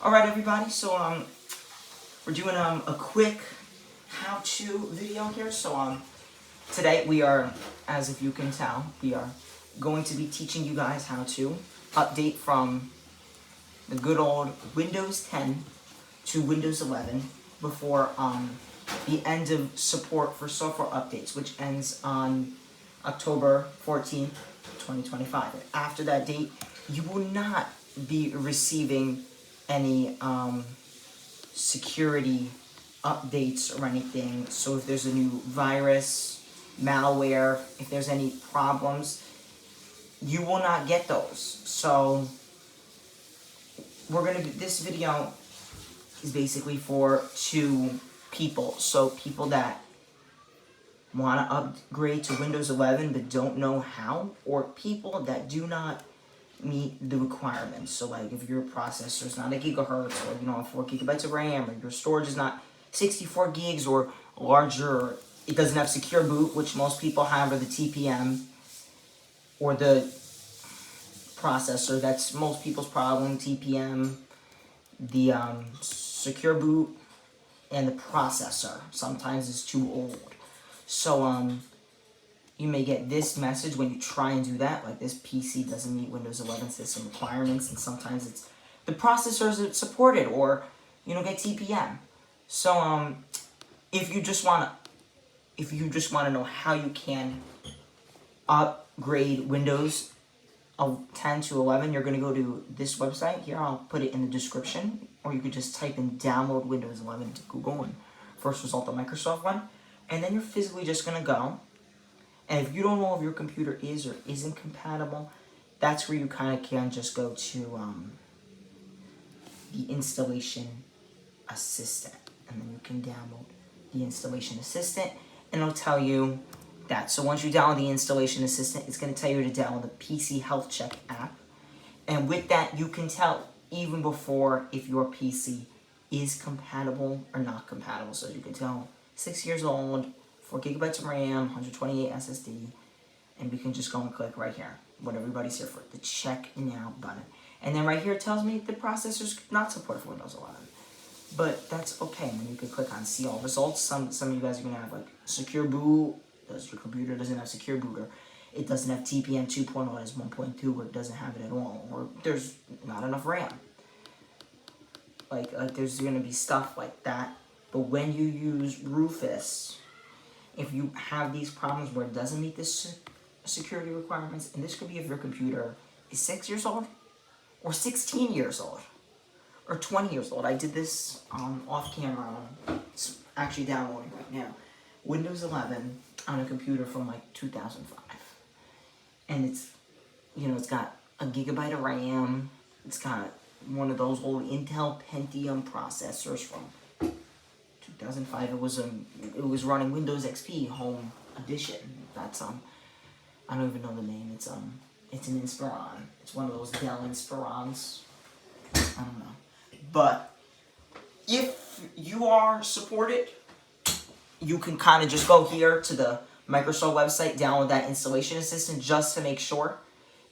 Alright everybody, so we're doing a quick how-to video here. So today we are, as if you can tell, we are going to be teaching you guys how to update from the good old Windows 10 to Windows 11 before the end of support for software updates, which ends on October 14th, 2025. After that date, you will not be receiving any security updates or anything. So if there's a new virus, malware, if there's any problems, you will not get those. So this video is basically for two people. So people that want to upgrade to Windows 11 but don't know how, or people that do not meet the requirements. So like if your processor is not a gigahertz, or 4 gigabytes of RAM, or your storage is not 64 gigs or larger, or it doesn't have secure boot, which most people have, or the TPM, or the processor, that's most people's problem, TPM, the secure boot, and the processor sometimes is too old. So you may get this message when you try and do that, like this PC doesn't meet Windows 11 system requirements, and sometimes it's the processors that supported, or you don't get TPM. So if you just want to know how you can upgrade Windows 10 to 11, you're going to go to this website here. I'll put it in the description, or you could just type in download Windows 11 into Google, and first result the Microsoft one, and then you're physically just going to go. And if you don't know if your computer is or isn't compatible, that's where you kind of can just go to the installation assistant. And then you can download the installation assistant, and it'll tell you that. So once you download the installation assistant, it's going to tell you to download the PC Health Check app. And with that, you can tell even before if your PC is compatible or not compatible. So you can tell 6 years old, 4 gigabytes of RAM, 128 SSD, and we can just go and click right here, what everybody's here for, the check now button. And then right here it tells me the processor's not supported for Windows 11. But that's okay. And then you can click on see all results. Some of you guys are going to have like secure boot, does your computer doesn't have secure boot, or it doesn't have TPM 2.0, it has 1.2, or it doesn't have it at all, or there's not enough RAM. Like there's going to be stuff like that. But when you use Rufus, if you have these problems where it doesn't meet the security requirements, and this could be if your computer is 6 years old, or 16 years old, or 20 years old. I did this off camera. It's actually downloading right now. Windows 11 on a computer from like 2005. And it's, it's got a gigabyte of RAM. It's got one of those old Intel Pentium processors from 2005. It was running Windows XP Home Edition. That's I don't even know the name. It's an Inspiron. It's one of those Dell Inspirons. I don't know. But if you are supported, you can kind of just go here to the Microsoft website, download that installation assistant just to make sure.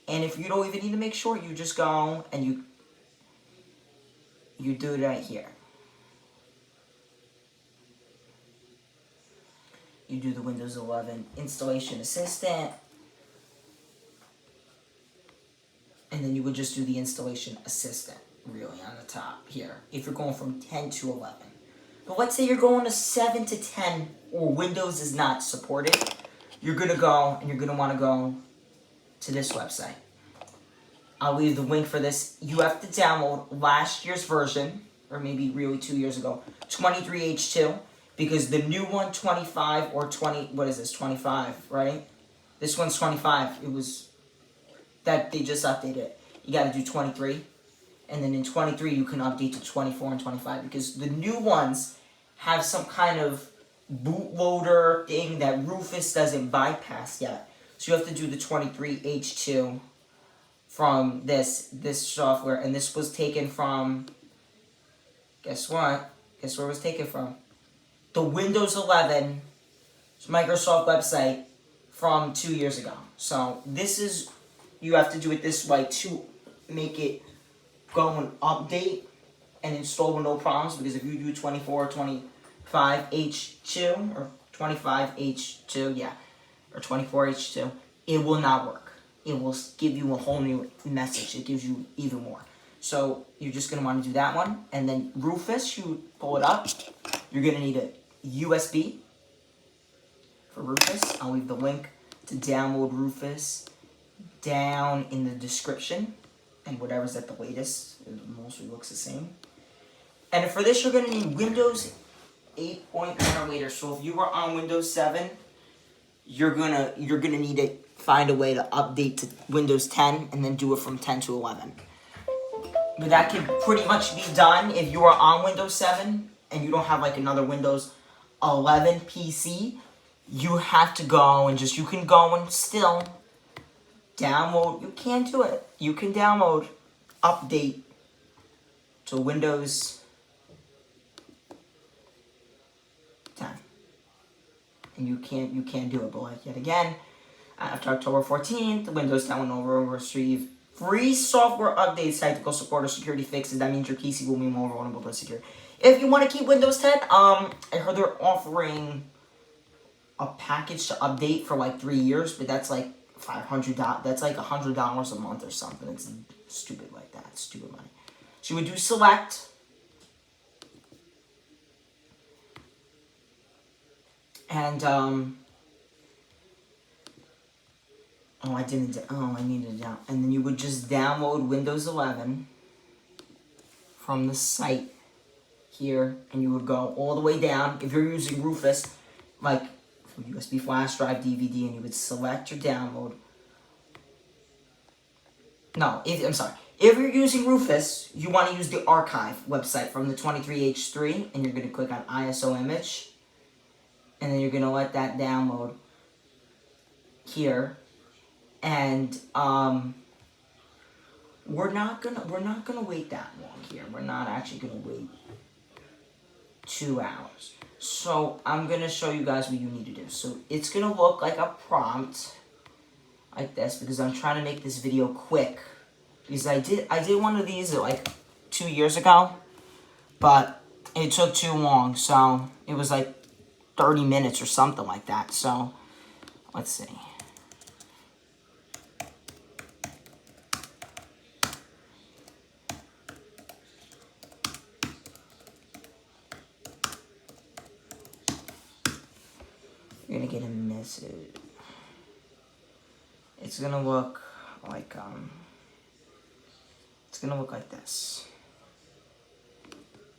And if you don't even need to make sure, you just go and you do it right here. You do the Windows 11 installation assistant, and then you would just do the installation assistant really on the top here if you're going from 10 to 11. But let's say you're going to 7 to 10, or Windows is not supported, you're going to go and you're going to want to go to this website. I'll leave the link for this. You have to download last year's version, or maybe really 2 years ago, 23H2. Because the new one, 25 or 20, what is this, 25, right? This one's 25. It was, that they just updated it. You got to do 23. And then in 23, you can update to 24 and 25. Because the new ones have some kind of bootloader thing that Rufus doesn't bypass yet. So you have to do the 23H2 from this software. And this was taken from, guess what? Guess where it was taken from? The Windows 11 Microsoft website from 2 years ago. So this is, you have to do it this way to make it go and update and install with no problems, because if you do 2425H2 or 25H2, yeah, or 24H2, it will not work. It will give you a whole new message. It gives you even more. So you're just going to want to do that one. And then Rufus, you pull it up. You're going to need a USB for Rufus. I'll leave the link to download Rufus down in the description. And whatever's at the latest, it mostly looks the same. And for this, you're going to need Windows 8.1 or later. So if you were on Windows 7, you're gonna need to find a way to update to Windows 10 and then do it from 10 to 11. But that can pretty much be done if you are on Windows 7 and you don't have like another Windows 11 PC. You have to go and you can go and still download. You can do it. You can download, update to Windows 10. And you can't do it. But like yet again, after October 14th, Windows 10 will receive free software updates, technical support, or security fixes. That means your PC will be more vulnerable to security. If you want to keep Windows 10, I heard they're offering a package to update for like 3 years, but that's like $500. That's like $100 a month or something. It's stupid like that. It's stupid money. So you would do select. And, I needed to down. And then you would just download Windows 11 from the site here, and you would go all the way down. If you're using Rufus, like USB flash drive, DVD, and you would select your download. No, If you're using Rufus, you want to use the archive website from the 23H3, and you're going to click on ISO image, and then you're going to let that download here. And we're not gonna wait that long here. We're not actually gonna wait 2 hours. So I'm gonna show you guys what you need to do. So it's gonna look like a prompt like this, because I'm trying to make this video quick. Because I did one of these like 2 years ago, but it took too long. So it was like 30 minutes or something like that. So let's see. You're gonna get a message. It's gonna look like this.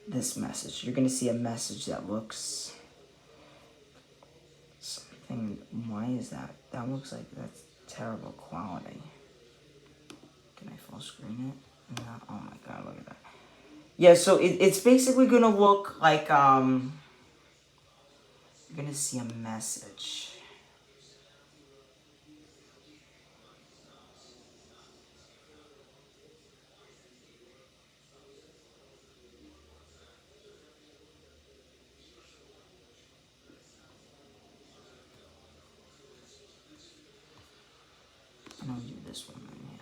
This message. You're gonna see a message that looks something. Why is that? That looks like that's terrible quality. Can I full screen it? No. Oh my god! Look at that. Yeah. So it's basically gonna look like You're gonna see a message. I'm gonna do this one right here.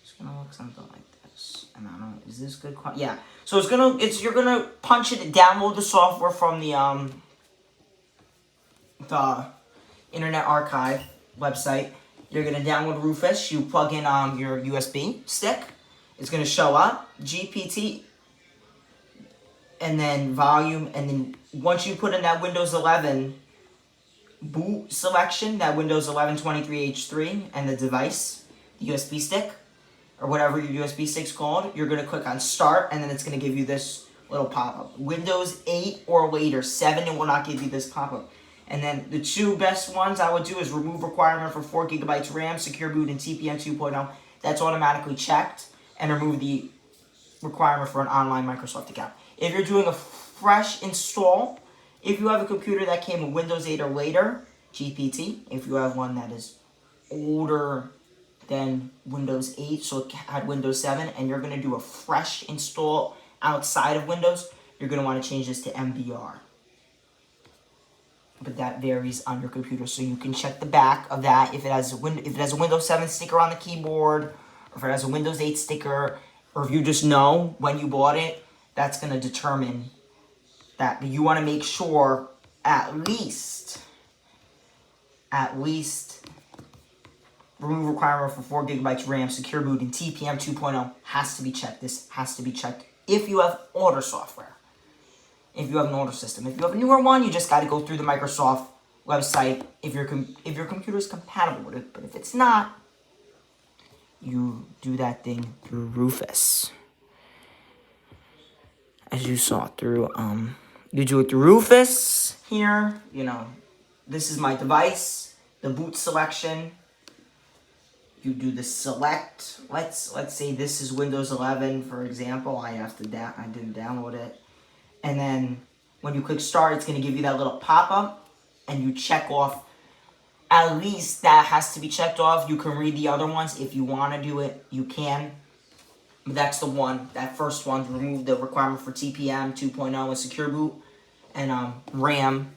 It's gonna look something like this. And I don't know, is this good quality? Yeah. So you're gonna punch it, download the software from the Internet Archive website. You're gonna download Rufus. You plug in your USB stick. It's gonna show up GPT, and then volume, and then once you put in that Windows 11 boot selection, that Windows 11 23H3, and the device, the USB stick, or whatever your USB stick's called, you're gonna click on Start, and then it's gonna give you this little pop-up. Windows 8 or later, 7 it will not give you this pop-up. And then the 2 best ones I would do is remove requirement for 4 GB RAM, secure boot, and TPM 2.0. That's automatically checked. And remove the requirement for an online Microsoft account. If you're doing a fresh install, if you have a computer that came with Windows 8 or later, GPT. If you have one that is older than Windows 8, so it had Windows 7, and you're going to do a fresh install outside of Windows, you're going to want to change this to MBR. But that varies on your computer, so you can check the back of that if it has a Windows 7 sticker on the keyboard, or if it has a Windows 8 sticker, or if you just know when you bought it, that's going to determine that. You want to make sure at least remove requirement for 4 gigabytes RAM, secure boot, and TPM 2.0 has to be checked. This has to be checked if you have older software. If you have an older system. If you have a newer one, you just got to go through the Microsoft website if your computer is compatible with it. But if it's not, you do that thing through Rufus. As you saw through, you do it through Rufus here. You know, this is my device, the boot selection. You do the select. Let's say this is Windows 11, for example. I didn't download it. And then when you click start, it's going to give you that little pop-up, and you check off. At least that has to be checked off. You can read the other ones. If you want to do it, you can. But that's the one, that first one, to remove the requirement for TPM 2.0 and secure boot. And RAM.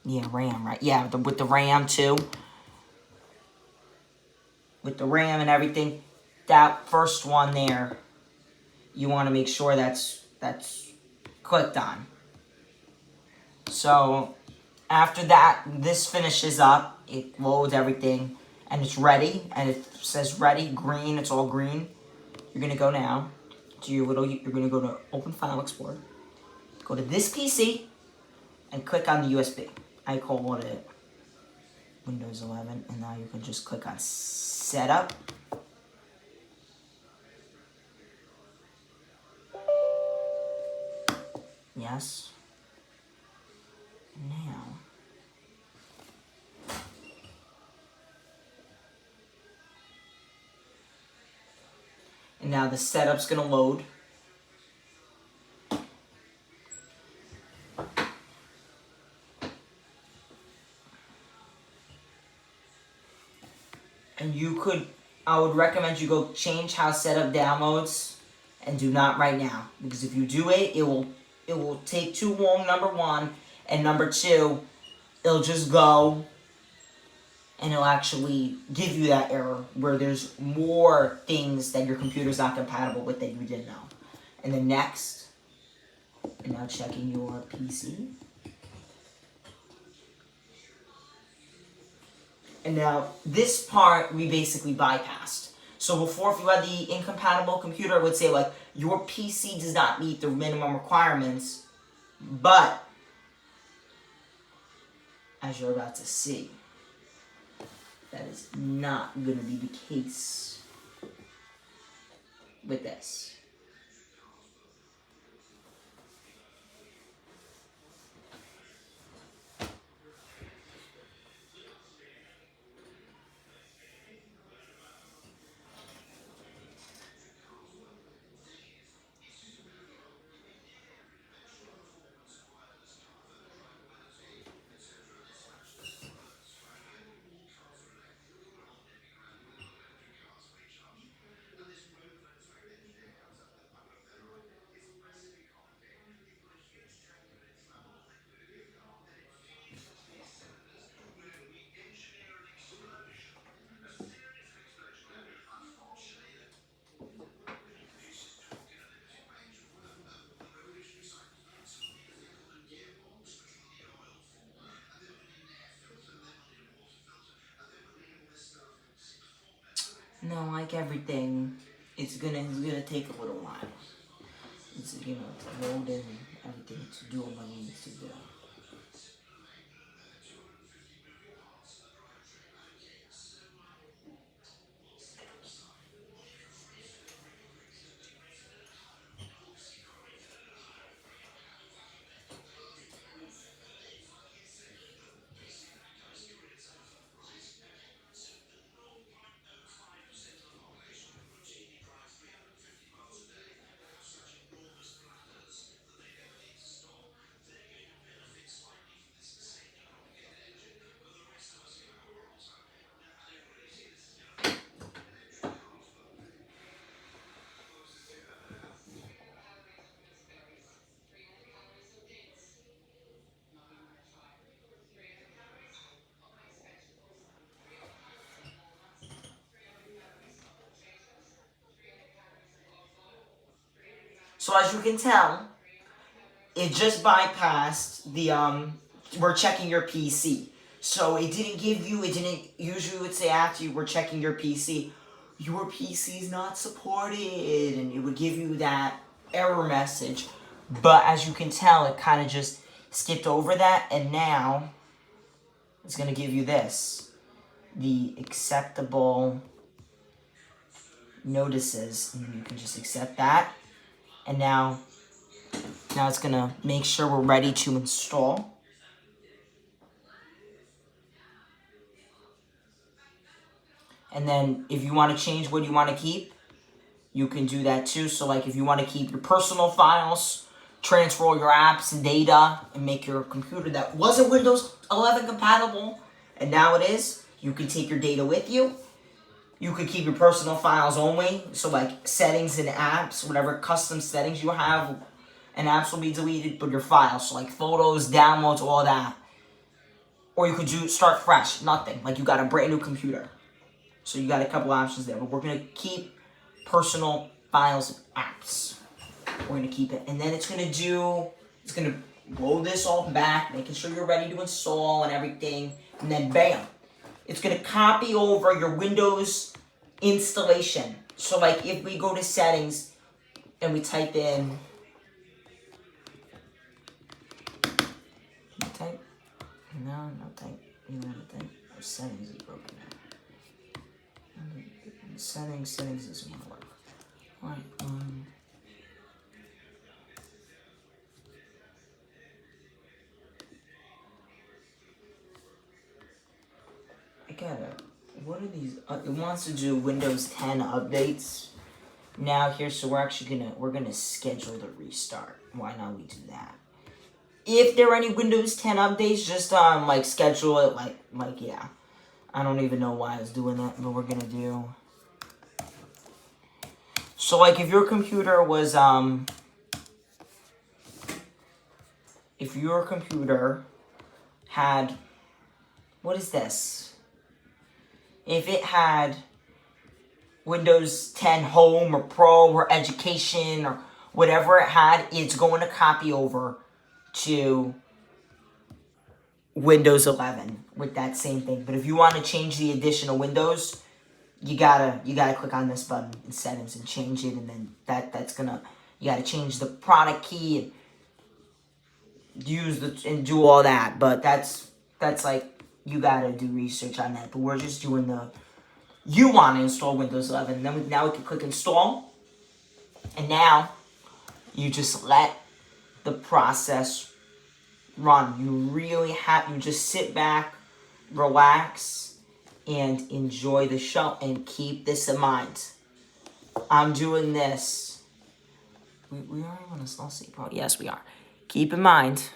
Yeah, RAM, right? Yeah, with the RAM too. With the RAM and everything. That first one there, you want to make sure that's clicked on. So after that, this finishes up. It loads everything, and it's ready. And it says ready, green. It's all green. You're gonna go now to your little. You're gonna go to Open File Explorer. Go to this PC, and click on the USB. I call it Windows 11, and now you can just click on Setup. Yes. Now. And now the setup's gonna load. And I would recommend you go change how setup downloads, and do not right now. Because if you do it, it will take too long, number one. And number two, it'll just go, and it'll actually give you that error where there's more things that your computer's not compatible with that you didn't know. And then next, and now checking your PC. And now this part we basically bypassed. So before, if you had the incompatible computer, it would say like your PC does not meet the minimum requirements, but as you're about to see, that is not going to be the case with this. No, like everything, it's gonna take a little while. It's to load in everything to do what it needs to do. So as you can tell, it just bypassed the we're checking your PC. So it didn't give you, it didn't, usually would say after you were checking your PC, your PC is not supported, and it would give you that error message. But as you can tell, it kind of just skipped over that, and now it's going to give you this, the acceptable notices, and you can just accept that. And now it's going to make sure we're ready to install. And then if you want to change what you want to keep, you can do that too. So like if you want to keep your personal files, transfer all your apps and data, and make your computer that wasn't Windows 11 compatible, and now it is, you can take your data with you. You can keep your personal files only. So like settings and apps, whatever custom settings you have, and apps will be deleted, but your files, so like photos, downloads, all that. Or you could start fresh, nothing. Like you got a brand new computer. So you got a couple options there, but we're going to keep personal files and apps. We're going to keep it. And then it's going to load this all back, making sure you're ready to install and everything. And then bam, it's going to copy over your Windows installation. So like if we go to settings and we type in, settings is broken. Settings isn't going to work. Alright, what are these? It wants to do Windows 10 updates now here, so we're gonna schedule the restart. Why not we do that? If there are any Windows 10 updates, just like schedule it like yeah. I don't even know why I was doing that, but we're gonna do. So like if your computer was if your computer had, what is this? If it had Windows 10 Home or Pro or Education or whatever it had, it's going to copy over to Windows 11 with that same thing. But if you want to change the additional Windows, you gotta click on this button in settings and change it, and then you gotta change the product key and and do all that. But that's like, you gotta do research on that. But we're just doing you want to install Windows 11, and then now we can click install, and now you just let the process run. You just sit back, relax, and enjoy the show, and keep this in mind. I'm doing this. We already want to install C Pro. Yes, we are. Keep in mind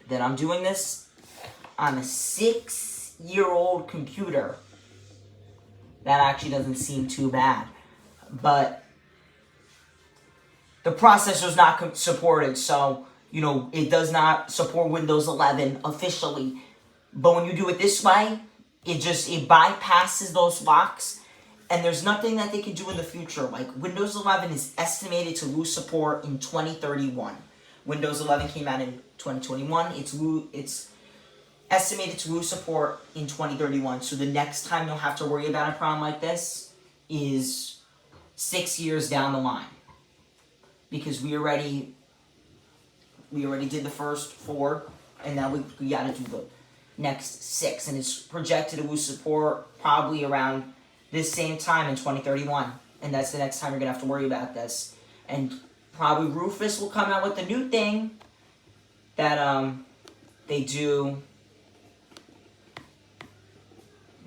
that I'm doing this on a 6-year-old computer. That actually doesn't seem too bad. But the processor's not supported, so it does not support Windows 11 officially. But when you do it this way, it bypasses those locks, and there's nothing that they can do in the future. Like Windows 11 is estimated to lose support in 2031. Windows 11 came out in 2021. It's estimated to lose support in 2031. So the next time you'll have to worry about a problem like this is 6 years down the line, because we already did the first 4, and now we got to do the next 6, and it's projected to lose support probably around this same time in 2031, and that's the next time you're gonna have to worry about this. And probably Rufus will come out with a new thing that they do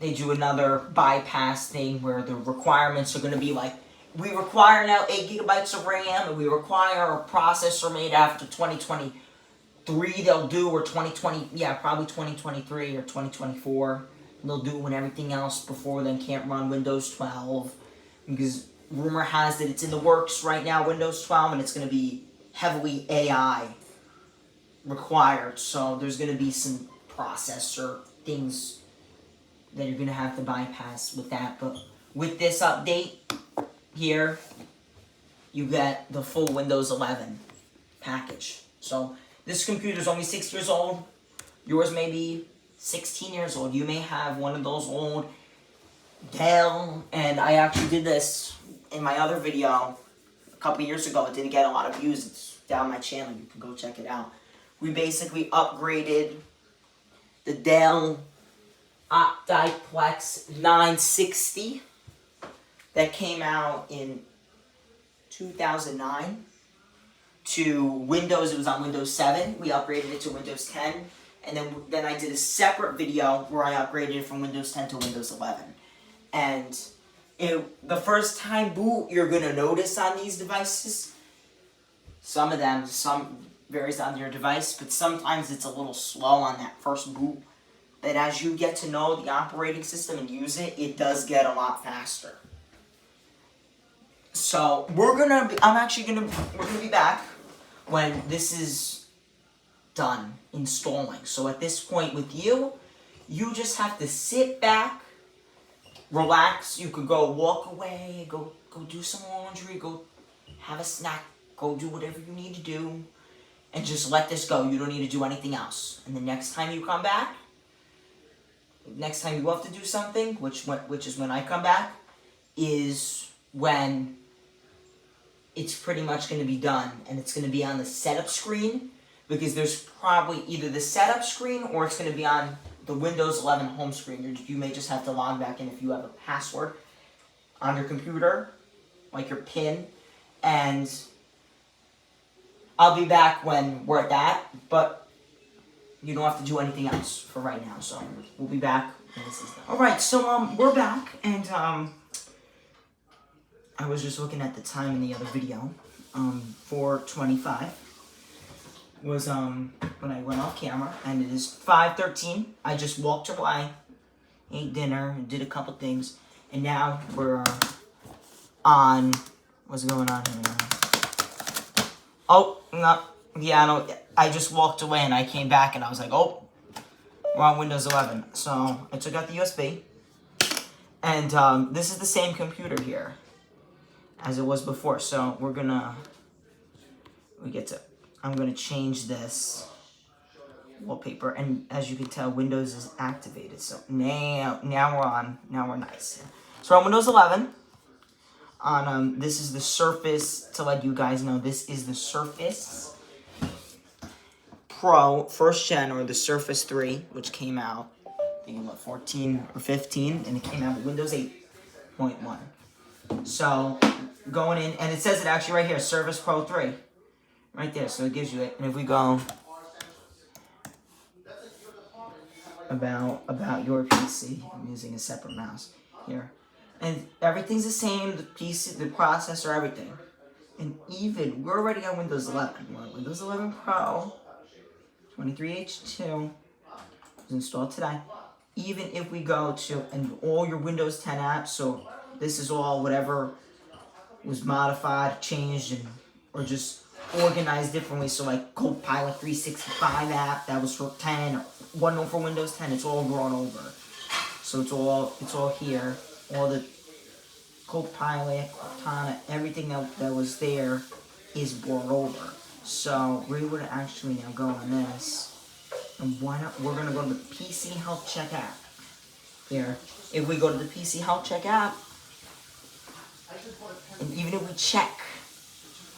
another bypass thing where the requirements are gonna be like, we require now 8 gigabytes of RAM, and we require a processor made after 2023 they'll do, or 2020, probably 2023 or 2024. They'll do when everything else before then can't run Windows 12. Because rumor has that it's in the works right now, Windows 12, and it's going to be heavily AI required. So there's going to be some processor things that you're going to have to bypass with that. But with this update, here you get the full Windows 11 package. So this computer is only 6 years old. Yours may be 16 years old. You may have one of those old Dell, and I actually did this in my other video a couple years ago. It didn't get a lot of views. It's down my channel. You can go check it out. We basically upgraded the Dell Optiplex 960 that came out in 2009 to Windows. It was on Windows 7. We upgraded it to Windows 10. And then I did a separate video where I upgraded it from Windows 10 to Windows 11. And the first time boot, you're going to notice on these devices, some varies on your device, but sometimes it's a little slow on that first boot. But as you get to know the operating system and use it, it does get a lot faster. So we're gonna be back when this is done installing. So at this point with you just have to sit back, relax. You could go walk away, go do some laundry, go have a snack, go do whatever you need to do, and just let this go. You don't need to do anything else. And the next time you come back, next time you have to do something, which is when I come back, is when it's pretty much going to be done, and it's going to be on the setup screen, because there's probably either the setup screen or it's going to be on the Windows 11 home screen. You may just have to log back in if you have a password on your computer, like your PIN, and I'll be back when we're at that, but you don't have to do anything else for right now, so we'll be back when this is done. Alright, so we're back, and I was just looking at the time in the other video. 4:25 was when I went off camera, and it is 5:13. I just walked away, ate dinner, did a couple things, and now we're on. What's going on here now? Oh, no, yeah, I just walked away and I came back and I was like, oh, we're on Windows 11. So I took out the USB, and this is the same computer here as it was before. So I'm gonna change this wallpaper, and as you can tell, Windows is activated. So now we're nice. So we're on Windows 11. On this is the Surface. To let you guys know, this is the Surface Pro first gen, or the Surface 3, which came out, I think, 14 or 15, and it came out with Windows 8.1. So going in, and it says it actually right here, Surface Pro 3, right there. So it gives you it. And if we go about your PC, I'm using a separate mouse here, and everything's the same. The PC, the processor, everything, and even we're already on Windows 11. We're on Windows 11 Pro 23H2 was installed today. Even if we go to and all your Windows 10 apps, so this is all whatever was modified, changed, or just organized differently. So like Copilot 365 app that was for 10, or OneNote for Windows 10, it's all brought over. So it's all here. All the Copilot, Cortana, everything that was there is brought over. So we would actually now go on this, and why not? We're gonna go to the PC Health Check app here. If we go to the PC Health Check app, and even if we check,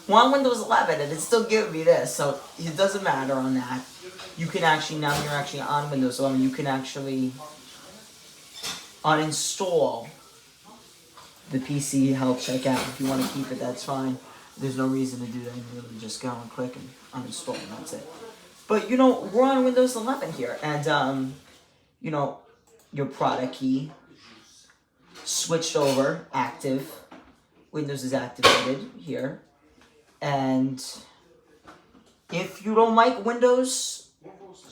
we're on Windows 11 and it's still giving me this, so it doesn't matter on that. You can actually, now you're actually on Windows 11, you can actually uninstall the PC Health Check app. If you want to keep it, that's fine. There's no reason to do that. You really just go and click and uninstall, and that's it. But we're on Windows 11 here, and your product key switched over, active. Windows is activated here, and if you don't like Windows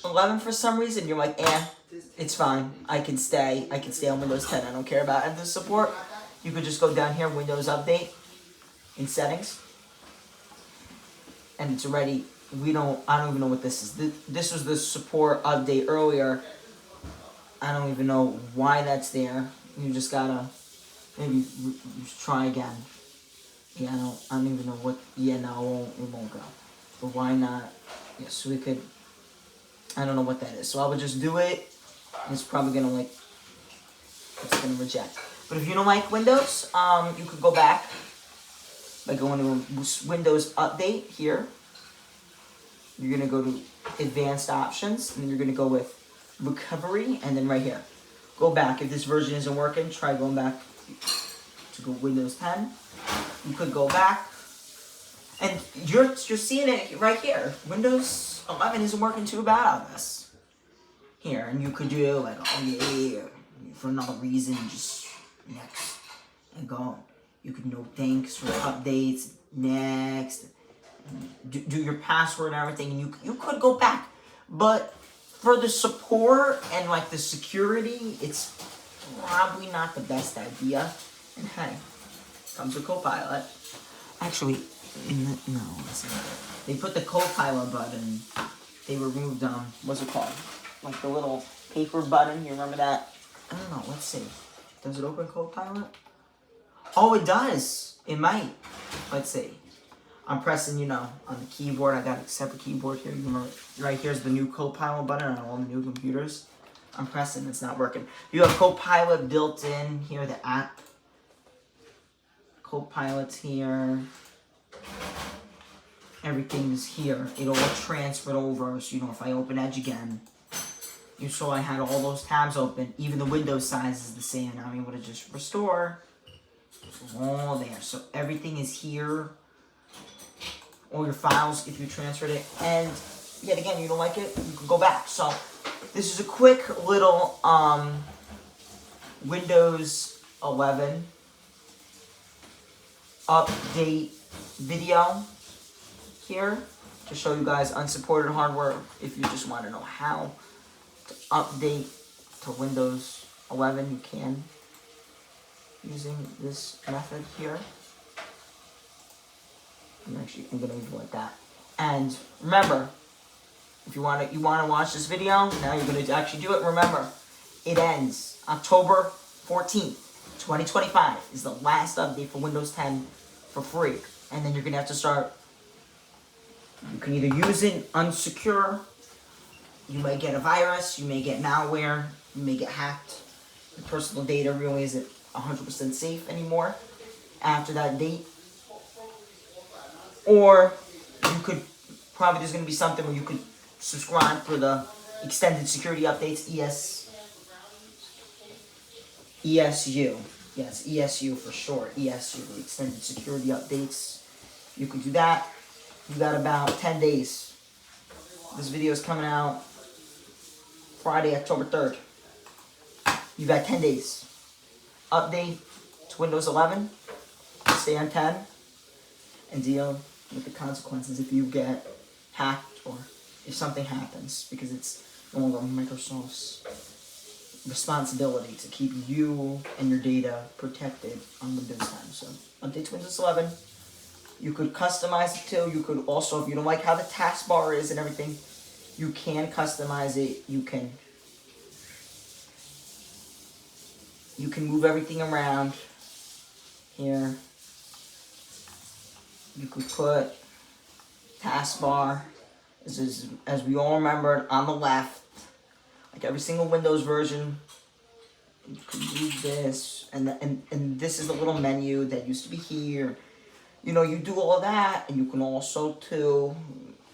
11 for some reason, you're like, it's fine. I can stay on Windows 10. I don't care about Windows support. You could just go down here, Windows Update, in Settings, and it's already. I don't even know what this is. This was the support update earlier. I don't even know why that's there. You just gotta maybe try again. Yeah, I don't even know what. Yeah, no, it won't go. But why not? Yes, we could. I don't know what that is. So I would just do it. It's probably gonna like. It's gonna reject. But if you don't like Windows, you could go back by going to Windows Update here. You're gonna go to Advanced Options, and then you're gonna go with Recovery, and then right here, go back. If this version isn't working, try going back to go Windows 10. You could go back, and you're seeing it right here. Windows 11 isn't working too bad on this. Here, and you could do like, oh yeah, for another reason, just next, and go. You could note thanks for updates, next, do your password and everything, and you could go back. But for the support and like the security, it's probably not the best idea. And hey, comes a Copilot. Actually, no, listen. They put the Copilot button. They removed what's it called? Like the little paper button. You remember that? I don't know. Let's see. Does it open Copilot? Oh, it does. It might. Let's see. I'm pressing, on the keyboard. I got a separate keyboard here. You remember, right here's the new Copilot button on all the new computers. I'm pressing. It's not working. You have Copilot built in here. The app. Copilot's here. Everything's here. It'll all transfer over. So, if I open Edge again, you saw I had all those tabs open. Even the Windows size is the same. Now I'm able to just restore. It's all there. So everything is here. All your files, if you transferred it. And yet again, you don't like it, you can go back. So this is a quick little Windows 11 update video here to show you guys unsupported hardware. If you just want to know how to update to Windows 11, you can using this method here. I'm gonna leave it like that. And remember, if you want to watch this video, now you're gonna actually do it. Remember, it ends October 14th, 2025 is the last update for Windows 10 for free. And then you're gonna have to start. You can either use it unsecure. You may get a virus. You may get malware. You may get hacked. Your personal data really isn't 100% safe anymore after that date. Or you could, probably there's going to be something where you could subscribe for the extended security updates, ESU. Yes, ESU for short, ESU, the extended security updates. You could do that. You got about 10 days. This video is coming out Friday, October 3rd. You got 10 days. Update to Windows 11. Stay on 10. And deal with the consequences if you get hacked or if something happens, because it's no longer Microsoft's responsibility to keep you and your data protected on Windows 10. So update to Windows 11. You could customize it too. You could also, if you don't like how the taskbar is and everything, you can customize it. You can move everything around here. You could put taskbar, as we all remembered, on the left. Like every single Windows version. You could move this, and this is the little menu that used to be here. You do all of that, and you can also, too,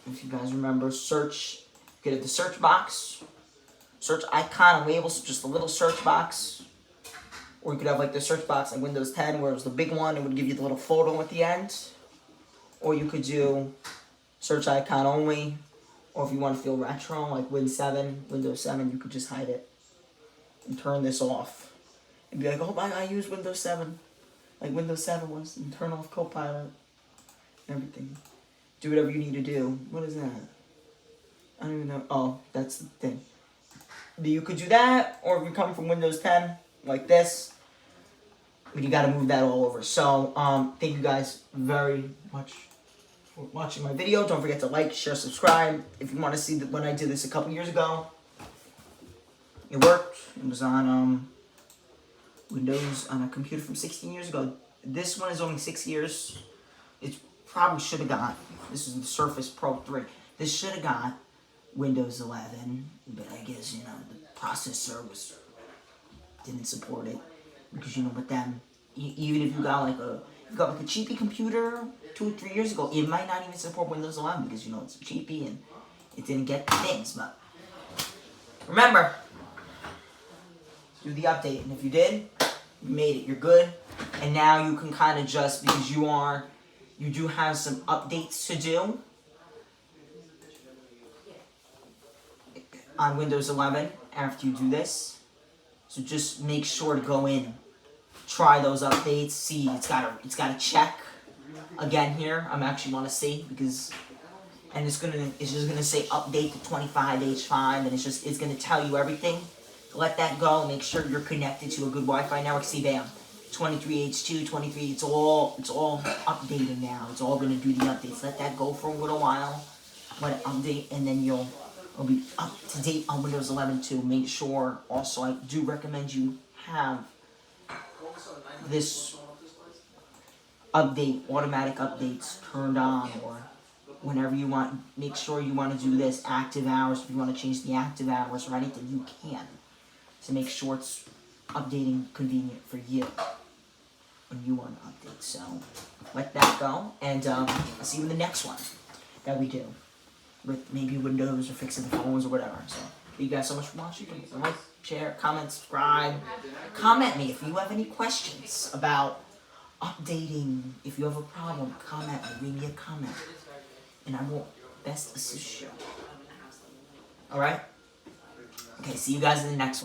if you guys remember, search. You could have the search box, search icon and labels, just a little search box. Or you could have like the search box like Windows 10, where it was the big one, it would give you the little photo at the end. Or you could do search icon only. Or if you want to feel retro, like Windows 7, you could just hide it and turn this off. And be like, oh, I use Windows 7. Like Windows 7 was, and turn off Copilot. Everything. Do whatever you need to do. What is that? I don't even know. Oh, that's the thing. You could do that, or if you come from Windows 10, like this, but you got to move that all over. So, thank you guys very much for watching my video. Don't forget to like, share, subscribe. If you want to see when I did this a couple years ago, it worked. It was on Windows on a computer from 16 years ago. This one is only 6 years. it probably should have got, this is the Surface Pro 3. This should have got Windows 11, but I guess, you know, the processor didn't support it. Because, you know, with them, even if you got like a cheapy computer 2 or 3 years ago, it might not even support Windows 11 because, you know, it's cheapy and it didn't get things. But remember, do the update, and if you did, you made it, you're good. And now you can kind of just, because you do have some updates to do on Windows 11 after you do this. So just make sure to go in, try those updates, see, it's got a check again here. I'm actually want to see because, and it's just gonna say update to 25H5, and it's gonna tell you everything. Let that go. Make sure you're connected to a good Wi-Fi network. See, bam, 23H2, 23. It's all updated now. It's all gonna do the updates. Let that go for a little while. Let it update, and then you'll be up to date on Windows 11 too. Make sure. Also, I do recommend you have this automatic updates turned on, or whenever you want. Make sure you want to do this active hours. If you want to change the active hours or anything, you can, to make sure it's updating convenient for you when you want to update. So let that go, and I'll see you in the next one that we do with maybe Windows or fixing the phones or whatever. So thank you guys so much for watching. Like, share, comment, subscribe. Comment me if you have any questions about updating. If you have a problem, comment me. Leave me a comment, and I will best assist you. Alright? Okay, see you guys in the next one.